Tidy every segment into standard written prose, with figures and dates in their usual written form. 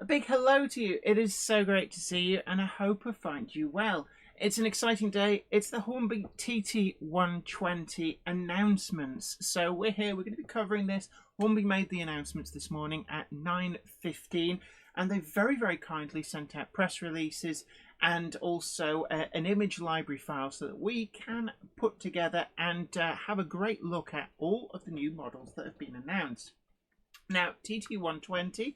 A big hello to you. It is so great to see you, and I hope I find you well. It's an exciting day. It's the Hornby TT120 announcements. So we're here. We're going to be covering this. Hornby made the announcements this morning at 9:15, and they very kindly sent out press releases and also an image library file so that we can put together and have a great look at all of the new models that have been announced. Now, TT120,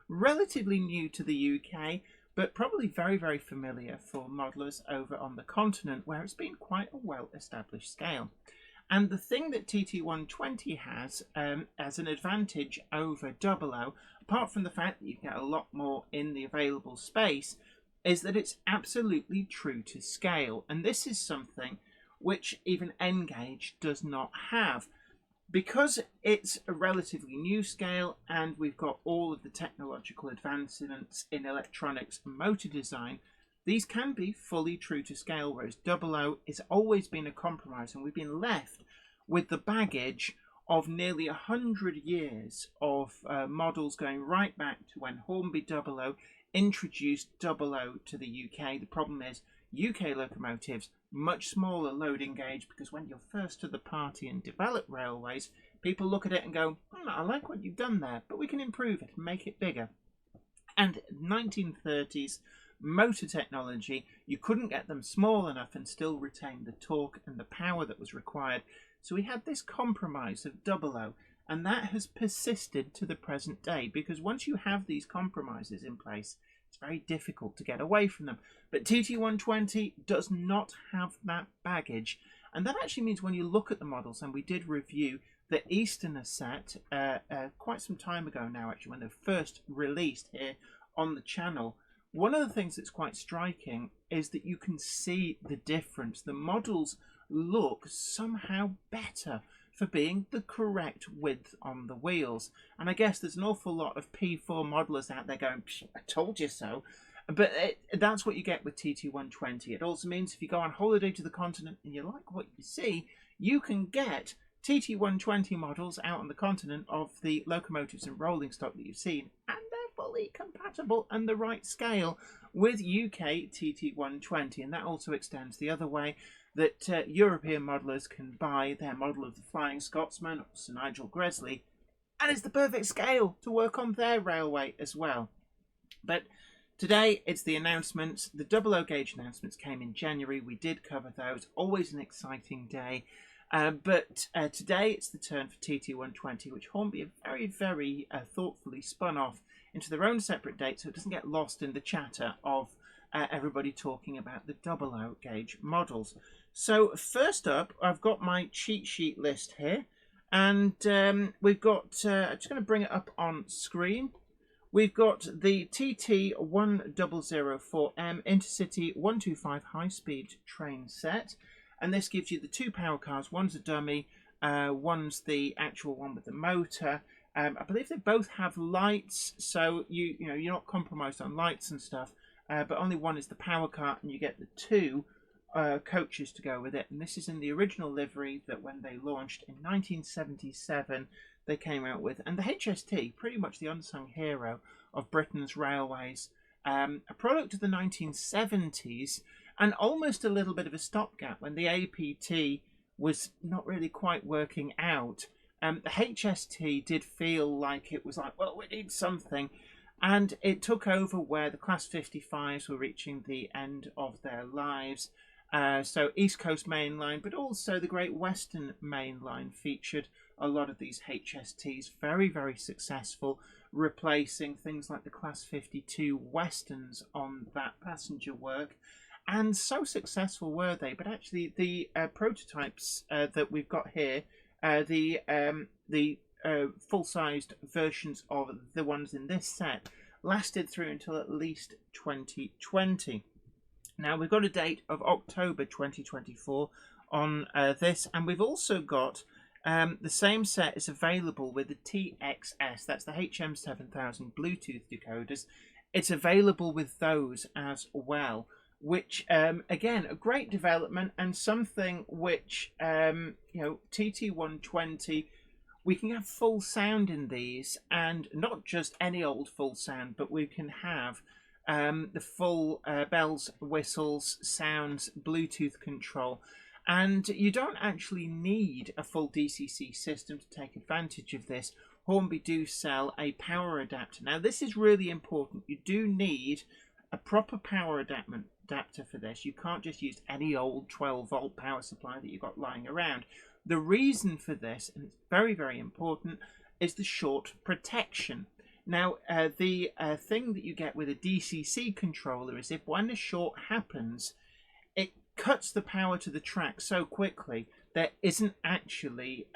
relatively new to the UK, but probably very familiar for modelers over on the continent, where it's been quite a well-established scale. And the thing that TT120 has as an advantage over 00, apart from the fact that you get a lot more in the available space, is that it's absolutely true to scale. And this is something which even N-Gage does not have. Because it's a relatively new scale and we've got all of the technological advancements in electronics and motor design, these can be fully true to scale, whereas 00 has always been a compromise, and we've been left with the baggage of nearly 100 years of models going right back to when Hornby 00 introduced 00 to the UK. The problem is UK locomotives, much smaller loading gauge, because when you're first to the party and develop railways, people look at it and go, I like what you've done there, but we can improve it and make it bigger. And 1930s motor technology, you couldn't get them small enough and still retain the torque and the power that was required. So we had this compromise of 00, and that has persisted to the present day, because once you have these compromises in place, it's very difficult to get away from them. But TT120 does not have that baggage, and that actually means when you look at the models, and we did review the Easterner set quite some time ago now, actually, when they were first released here on the channel. One of the things that's quite striking is that you can see the difference. The models look somehow better for being the correct width on the wheels. And I guess there's an awful lot of P4 modelers out there going, I told you so. But that's what you get with TT120. It also means if you go on holiday to the continent and you like what you see, you can get TT120 models out on the continent of the locomotives and rolling stock that you've seen, and they're fully compatible and the right scale with UK TT120. And that also extends the other way, that European modelers can buy their model of the Flying Scotsman or Sir Nigel Gresley, and it's the perfect scale to work on their railway as well. But today it's the announcements. The 00 gauge announcements came in January. We did cover those. Always an exciting day. But today it's the turn for TT120, which Hornby have very thoughtfully spun off into their own separate date, so it doesn't get lost in the chatter of everybody talking about the 00 gauge models. So first up, I've got my cheat sheet list here, and we've got, I'm just going to bring it up on screen. We've got the TT1004M Intercity 125 high-speed train set, and this gives you the two power cars. One's a dummy, one's the actual one with the motor. I believe they both have lights, so you're not compromised on lights and stuff. But only one is the power car, and you get the two coaches to go with it. And this is in the original livery that when they launched in 1977 they came out with. And the HST, pretty much the unsung hero of Britain's railways, a product of the 1970s, and almost a little bit of a stopgap when the APT was not really quite working out. The HST did feel like it was like, well, we need something. And it took over where the Class 55s were reaching the end of their lives. So East Coast Main Line, but also the Great Western Main Line featured a lot of these HSTs. Very successful, replacing things like the Class 52 Westerns on that passenger work. And so successful were they. But actually the prototypes that we've got here, the full-sized versions of the ones in this set, lasted through until at least 2020. Now we've got a date of October 2024 on this, and we've also got the same set is available with the TXS, that's the HM7000 Bluetooth decoders. It's available with those as well, which again, a great development and something which TT120 We can have full sound in these, and not just any old full sound, but we can have the full bells, whistles, sounds, Bluetooth control. And you don't actually need a full DCC system to take advantage of this. Hornby do sell a power adapter. Now, this is really important. You do need a proper power adapter for this. You can't just use any old 12-volt power supply that you've got lying around. The reason for this, and it's very, very important, is the short protection. Now, the thing that you get with a DCC controller is if when a short happens, it cuts the power to the track so quickly there isn't actually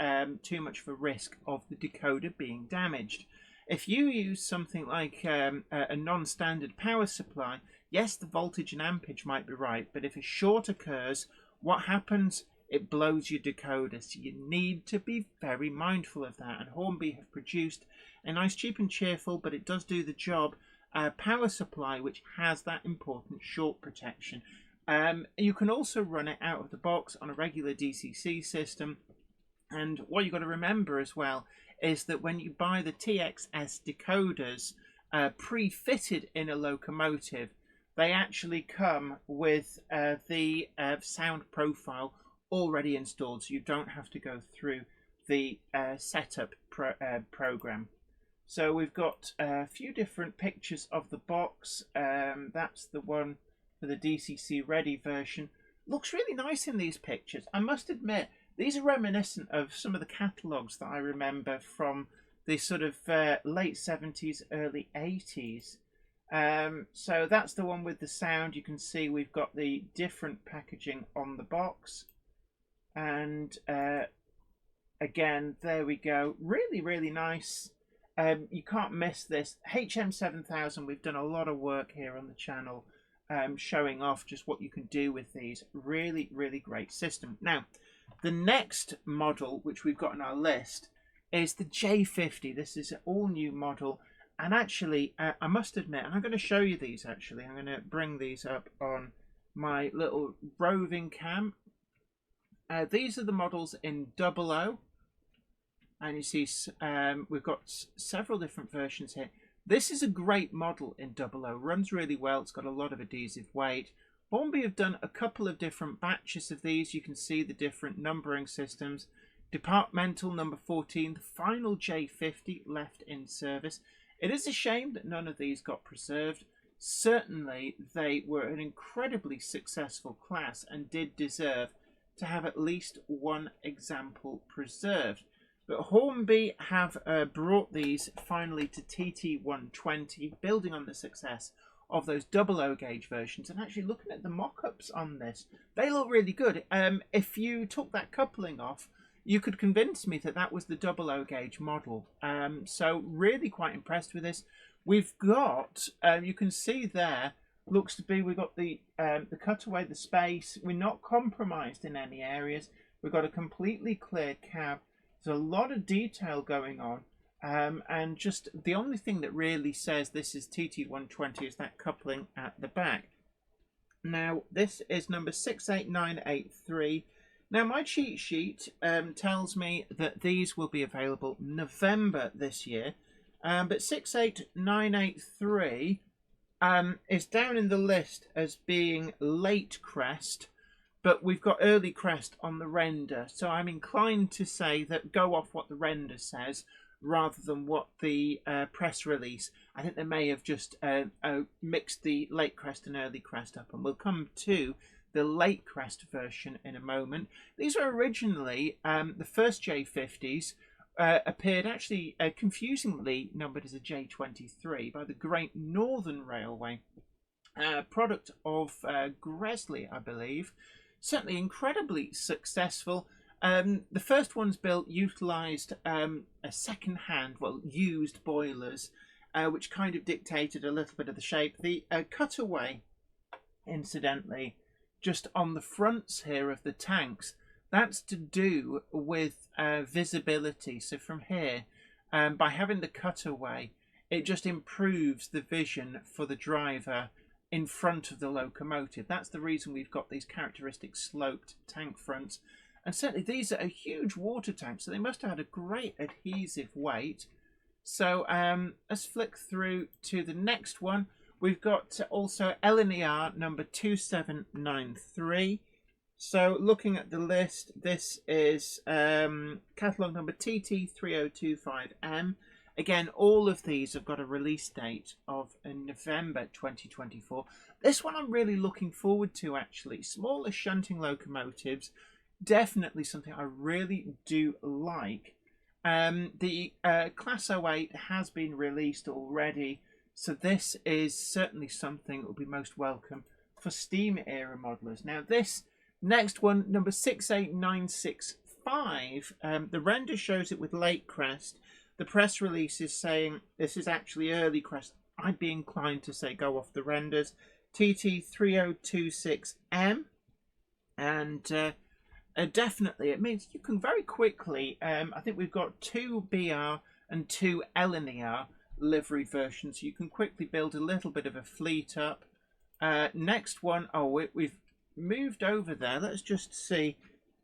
too much of a risk of the decoder being damaged. If you use something like a non-standard power supply, yes, the voltage and ampage might be right, but if a short occurs, what happens? It blows your decoder, so you need to be very mindful of that. And Hornby have produced a nice, cheap and cheerful, but it does do the job, power supply which has that important short protection. You can also run it out of the box on a regular DCC system. And what you've got to remember as well is that when you buy the TXS decoders pre-fitted in a locomotive, they actually come with the sound profile already installed, so you don't have to go through the setup program. So we've got a few different pictures of the box. That's the one for the DCC ready version. Looks really nice in these pictures. I must admit, these are reminiscent of some of the catalogues that I remember from the sort of late 70s, early 80s. So that's the one with the sound. You can see we've got the different packaging on the box. And again, there we go. Really, really nice. You can't miss this. HM7000, we've done a lot of work here on the channel showing off just what you can do with these. Really, really great system. Now, the next model which we've got on our list is the J50. This is an all-new model. And actually, I must admit, and I'm going to show you these actually. I'm going to bring these up on my little roving cam. These are the models in 00, and you see we've got several different versions here. This is a great model in 00, runs really well, it's got a lot of adhesive weight. Hornby have done a couple of different batches of these. You can see the different numbering systems. Departmental number 14, the final J50 left in service. It is a shame that none of these got preserved. Certainly they were an incredibly successful class and did deserve to have at least one example preserved. But Hornby have brought these finally to TT120, building on the success of those 00 gauge versions. And actually looking at the mock-ups on this, they look really good. If you took that coupling off, you could convince me that that was the 00 gauge model. So really quite impressed with this. We've got, you can see there, looks to be, we've got the cutaway, the space. We're not compromised in any areas. We've got a completely clear cab. There's a lot of detail going on. And just the only thing that really says this is TT120 is that coupling at the back. Now, this is number 68983. Now, my cheat sheet tells me that these will be available November this year. But 68983 is down in the list as being late crest, but we've got early crest on the render. So I'm inclined to say that go off what the render says rather than what the press release. I think they may have just mixed the late crest and early crest up, and we'll come to the late crest version in a moment. These were originally the first J50s. Appeared actually confusingly numbered as a J23 by the Great Northern Railway, product of Gresley, I believe. Certainly incredibly successful. The first ones built utilised a second-hand, well, used boilers, which kind of dictated a little bit of the shape. The cutaway, incidentally, just on the fronts here of the tanks, that's to do with visibility. So from here, by having the cutaway, it just improves the vision for the driver in front of the locomotive. That's the reason we've got these characteristic sloped tank fronts. And certainly these are a huge water tank, so they must have had a great adhesive weight. So let's flick through to the next one. We've got also LNER number 2793. So looking at the list, this is catalogue number TT3025M. Again, all of these have got a release date of November 2024. This one I'm really looking forward to, actually. Smaller shunting locomotives, definitely something I really do like. The Class 08 has been released already, so this is certainly something that will be most welcome for Steam era modelers. Now this next one, number 68965, the render shows it with late crest. The press release is saying this is actually early crest. I'd be inclined to say go off the renders. TT3026M, and definitely it means you can very quickly, I think we've got 2 BR and 2 LNER livery versions, so you can quickly build a little bit of a fleet up. Next one, we've moved over there. Let's just see.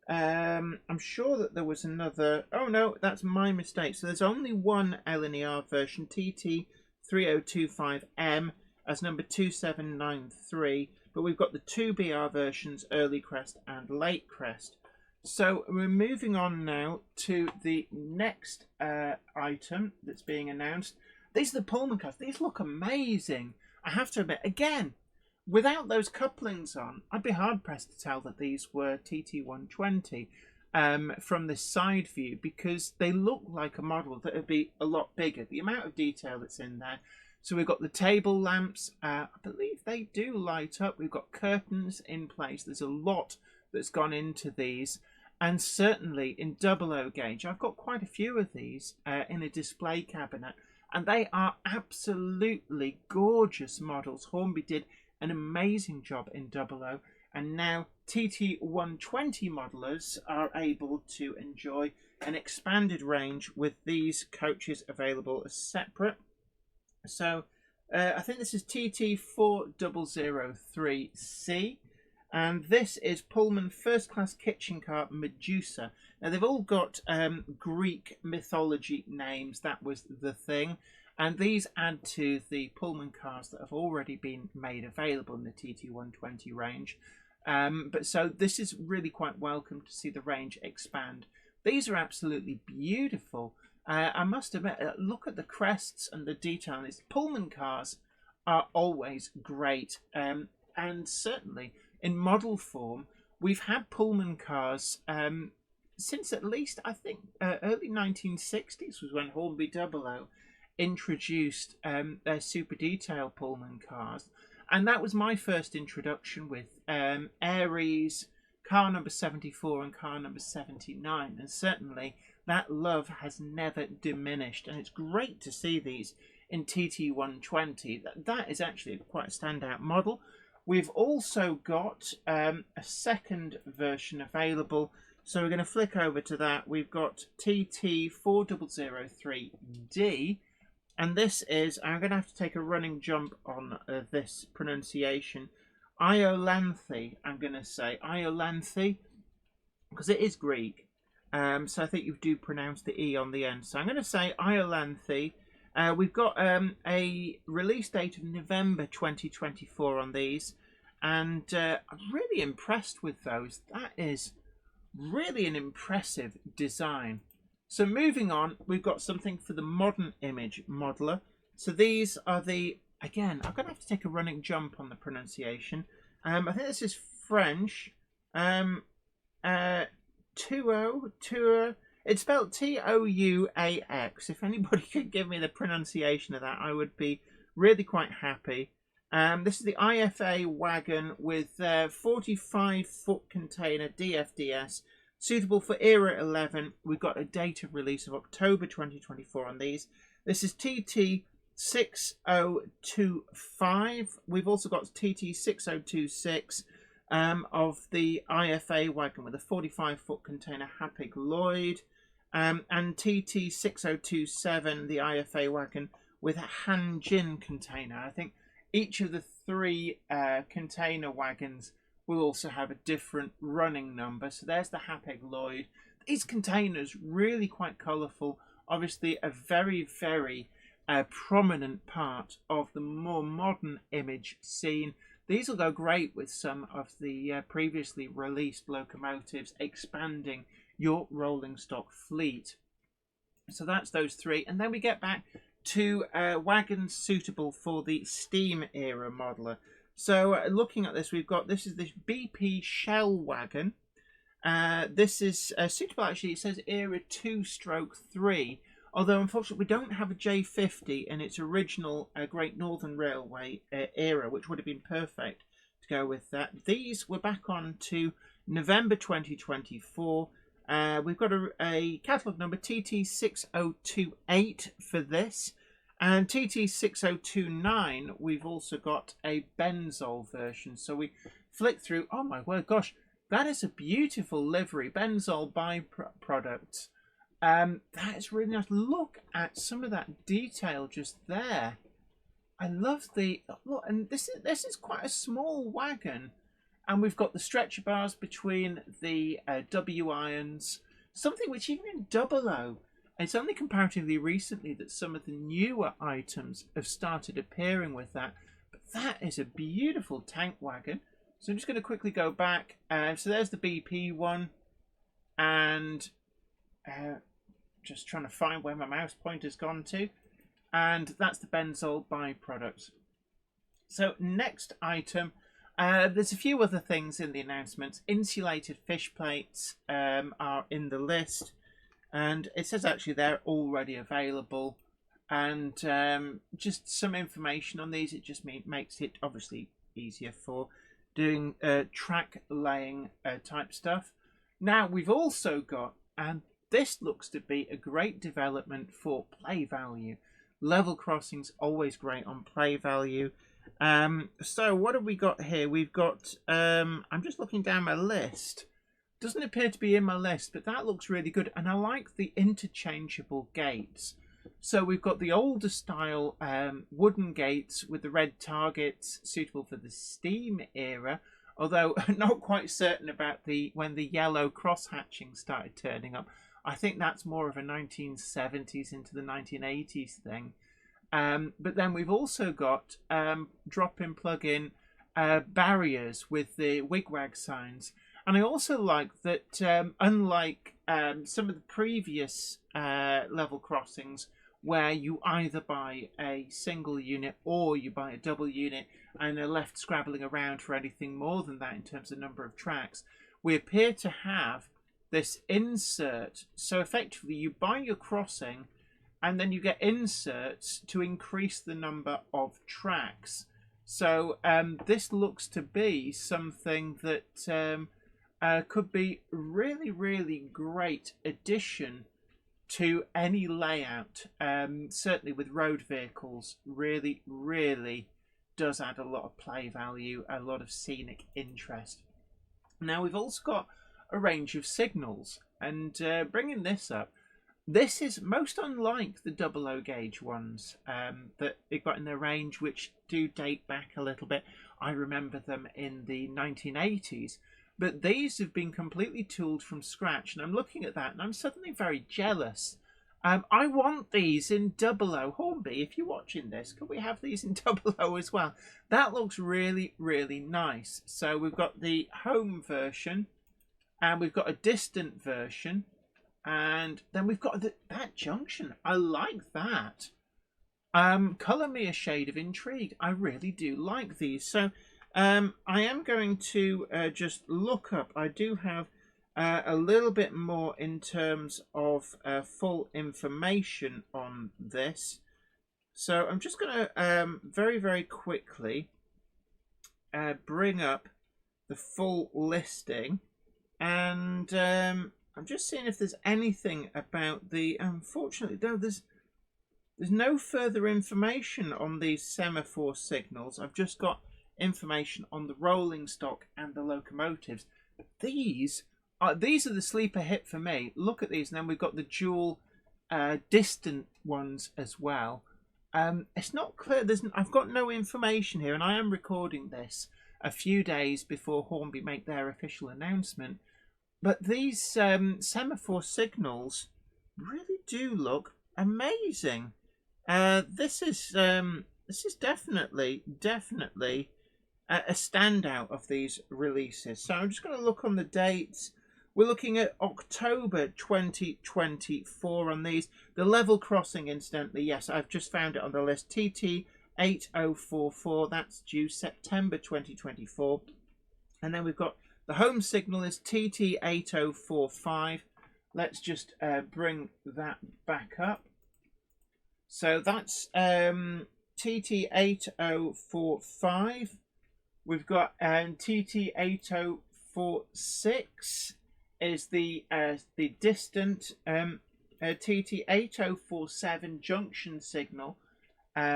I'm sure that there was another. Oh no, that's my mistake. So there's only one LNER version, TT3025M, as number 2793, but we've got the 2 BR versions, early crest and late crest. So we're moving on now to the next item that's being announced. These are the Pullman cars. These look amazing. I have to admit, again, without those couplings on, I'd be hard-pressed to tell that these were TT120 from this side view, because they look like a model that would be a lot bigger. The amount of detail that's in there. So we've got the table lamps. I believe they do light up. We've got curtains in place. There's a lot that's gone into these. And certainly in 00 gauge, I've got quite a few of these in a display cabinet. And they are absolutely gorgeous models. Hornby did an amazing job in 00, and now TT120 modelers are able to enjoy an expanded range with these coaches available as separate. So I think this is TT4003C, and this is Pullman First Class Kitchen Car Medusa. Now they've all got Greek mythology names. That was the thing. And these add to the Pullman cars that have already been made available in the TT120 range. But so this is really quite welcome to see the range expand. These are absolutely beautiful. I must admit, look at the crests and the detail on these. Pullman cars are always great. And certainly in model form, we've had Pullman cars since at least, I think, early 1960s was when Hornby 00 introduced their super detail Pullman cars, and that was my first introduction with Aries, car number 74 and car number 79, and certainly that love has never diminished, and it's great to see these in TT120. That is actually quite a standout model. We've also got a second version available, so we're going to flick over to that. We've got TT4003D, and this is, I'm going to have to take a running jump on this pronunciation, Iolanthe, I'm going to say. Iolanthe, because it is Greek. So I think you do pronounce the E on the end. So I'm going to say Iolanthe. We've got a release date of November 2024 on these. And I'm really impressed with those. That is really an impressive design. So moving on, we've got something for the modern image modeler. So these are the, again, I'm going to have to take a running jump on the pronunciation. I think this is French. Tuo. It's spelled T-O-U-A-X. If anybody could give me the pronunciation of that, I would be really quite happy. This is the IFA wagon with 45-foot container DFDS. Suitable for Era 11. We've got a date of release of October 2024 on these. This is TT6025. We've also got TT6026 of the IFA wagon with a 45-foot container Hapag Lloyd. And TT6027, the IFA wagon with a Hanjin container. I think each of the three container wagons will also have a different running number. So there's the Hapag Lloyd. These containers really quite colourful. Obviously a very, very prominent part of the more modern image scene. These will go great with some of the previously released locomotives, expanding your rolling stock fleet. So that's those three. And then we get back to wagons suitable for the steam era modeler. So looking at this, this is the BP Shell wagon. This is suitable, actually. It says era 2/3, although unfortunately we don't have a J50 in its original Great Northern Railway era, which would have been perfect to go with that. These we're back on to November 2024. We've got a catalogue number TT6028 for this. And TT6029, we've also got a Benzol version. So we flick through. Oh my word, gosh, that is a beautiful livery. Benzol byproduct. That is really nice. Look at some of that detail just there. I love the look, and this is quite a small wagon. And we've got the stretcher bars between the W irons, something which even in 00, it's only comparatively recently that some of the newer items have started appearing with that. But that is a beautiful tank wagon. So I'm just going to quickly go back. So there's the BP one. And just trying to find where my mouse pointer's gone to. And that's the Benzol byproduct. So next item. There's a few other things in the announcements. Insulated fish plates are in the list. And it says actually they're already available. And just some information on these. It just makes it obviously easier for doing track laying type stuff. Now we've also got, and this looks to be a great development for play value. Level crossings always great on play value. So what have we got here? We've got, I'm just looking down my list. Doesn't appear to be in my list, but that looks really good. And I like the interchangeable gates. So we've got the older style wooden gates with the red targets suitable for the steam era. Although not quite certain about when the yellow cross hatching started turning up. I think that's more of a 1970s into the 1980s thing. But then we've also got drop-in plug-in barriers with the wigwag signs. And I also like that, unlike some of the previous level crossings, where you either buy a single unit or you buy a double unit and are left scrabbling around for anything more than that in terms of number of tracks, we appear to have this insert. So effectively you buy your crossing and then you get inserts to increase the number of tracks. So this looks to be something that could be really, really great addition to any layout. Certainly with road vehicles, really, really does add a lot of play value, a lot of scenic interest. Now we've also got a range of signals, and bringing this up, this is most unlike the 00 gauge ones that they've got in their range, which do date back a little bit. I remember them in the 1980s, but these have been completely tooled from scratch, and I'm looking at that and I'm suddenly very jealous. I want these in 00. Hornby, if you're watching this, could we have these in 00 as well? That looks really, really nice. So we've got the home version, and we've got a distant version, and then we've got that junction. I like that. Colour me a shade of intrigue. I really do like these. So I am going to just look up. I do have a little bit more in terms of full information on this. So I'm just going to very, very quickly bring up the full listing. And I'm just seeing if there's anything about the... Unfortunately, no, there's no further information on these semaphore signals. I've just got information on the rolling stock and the locomotives. These are the sleeper hit for me. Look at these, and then we've got the dual distant ones as well. It's not clear. I've got no information here, and I am recording this a few days before Hornby make their official announcement. But these semaphore signals really do look amazing. This is definitely a standout of these releases. So I'm just going to look on the dates. We're looking at October 2024 on these. The level crossing, incidentally, yes, I've just found it on the list. TT8044, that's due September 2024. And then we've got the home signal is TT8045. Let's just bring that back up. So that's TT8045. We've got TT8046 is the distant TT8047 junction signal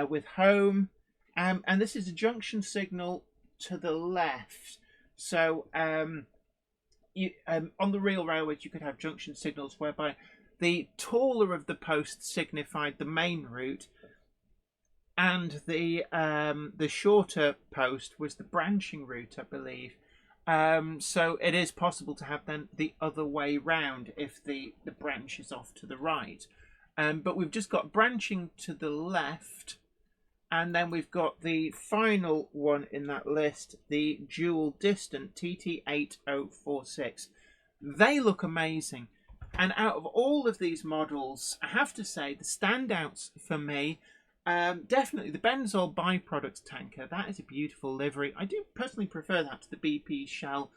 with home, and this is a junction signal to the left. So on the real railways you could have junction signals whereby the taller of the posts signified the main route, and the shorter post was the branching route, I believe. So it is possible to have then the other way round if the branch is off to the right. But we've just got branching to the left, and then we've got the final one in that list, the dual distant TT8046. They look amazing. And out of all of these models, I have to say the standouts for me, definitely the Benzol byproducts tanker. That is a beautiful livery. I do personally prefer that to the BP Shell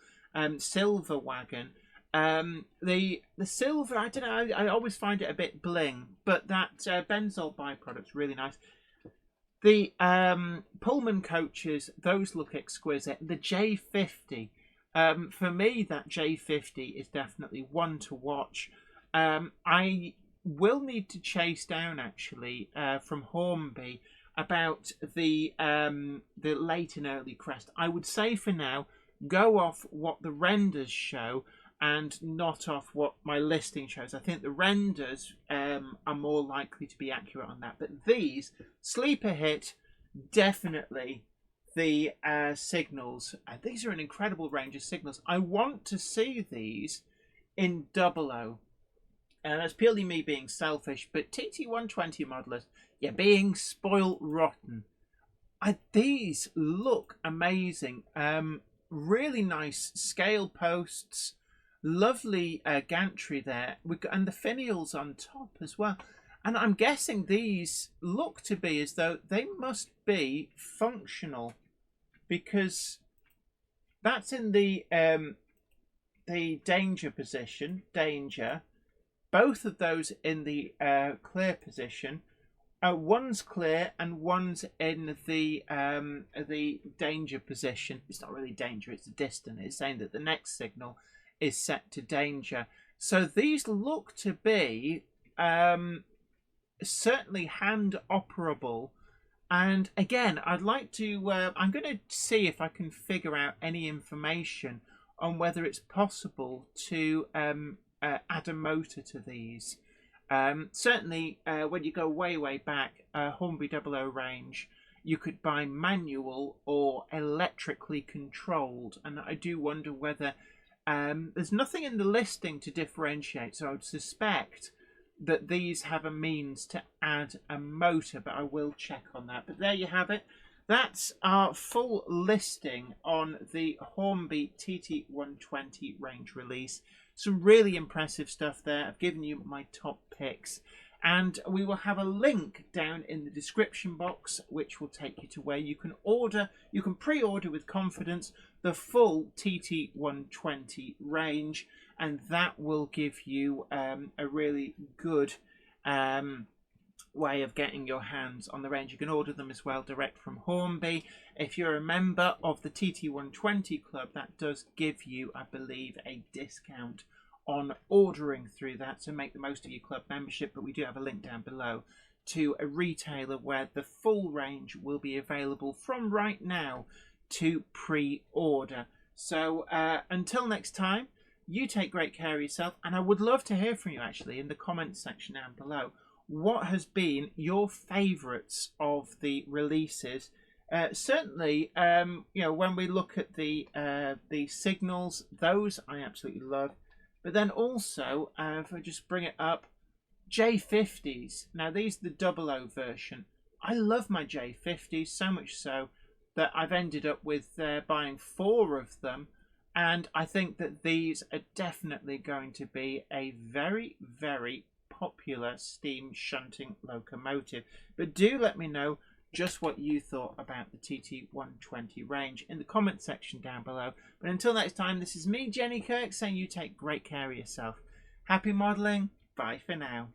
silver wagon. The silver, I don't know, I always find it a bit bling, but that Benzol byproduct's really nice. The Pullman coaches, those look exquisite. The J50, for me, that J50 is definitely one to watch. I will need to chase down actually from Hornby about the late and early crest. I would say for now, go off what the renders show and not off what my listing shows. I think the renders are more likely to be accurate on that. But these, sleeper hit, definitely the signals. These are an incredible range of signals. I want to see these in 00. And that's purely me being selfish, but TT120 modelers, you're being spoiled rotten. These look amazing. Really nice scale posts, lovely gantry there, and the finials on top as well. And I'm guessing these look to be as though they must be functional, because that's in the danger position, danger. Both of those in the clear position. One's clear and one's in the danger position. It's not really danger, it's distant. It's saying that the next signal is set to danger. So these look to be certainly hand operable. And again, I'd like to, I'm going to see if I can figure out any information on whether it's possible to add a motor to these. Certainly when you go way back, Hornby 00 range, you could buy manual or electrically controlled, and I do wonder whether there's nothing in the listing to differentiate, so I would suspect that these have a means to add a motor, but I will check on that. But there you have it. That's our full listing on the Hornby TT120 range release. Some really impressive stuff there. I've given you my top picks, and we will have a link down in the description box which will take you to where you can pre-order with confidence the full TT120 range, and that will give you a really good way of getting your hands on the range. You can order them as well direct from Hornby. If you're a member of the TT120 club, that does give you, I believe, a discount on ordering through that, so make the most of your club membership. But we do have a link down below to a retailer where the full range will be available from right now to pre-order. So until next time, you take great care of yourself, and I would love to hear from you actually in the comments section down below. What has been your favourites of the releases? Certainly, you know, when we look at the signals, those I absolutely love. But then also, if I just bring it up, J50s. Now these are the 00 version. I love my J50s so much so that I've ended up with buying 4 of them, and I think that these are definitely going to be a very, very popular steam shunting locomotive. But do let me know just what you thought about the TT120 range in the comment section down below. But until next time, this is me, Jenny Kirk, saying you take great care of yourself. Happy modelling. Bye for now.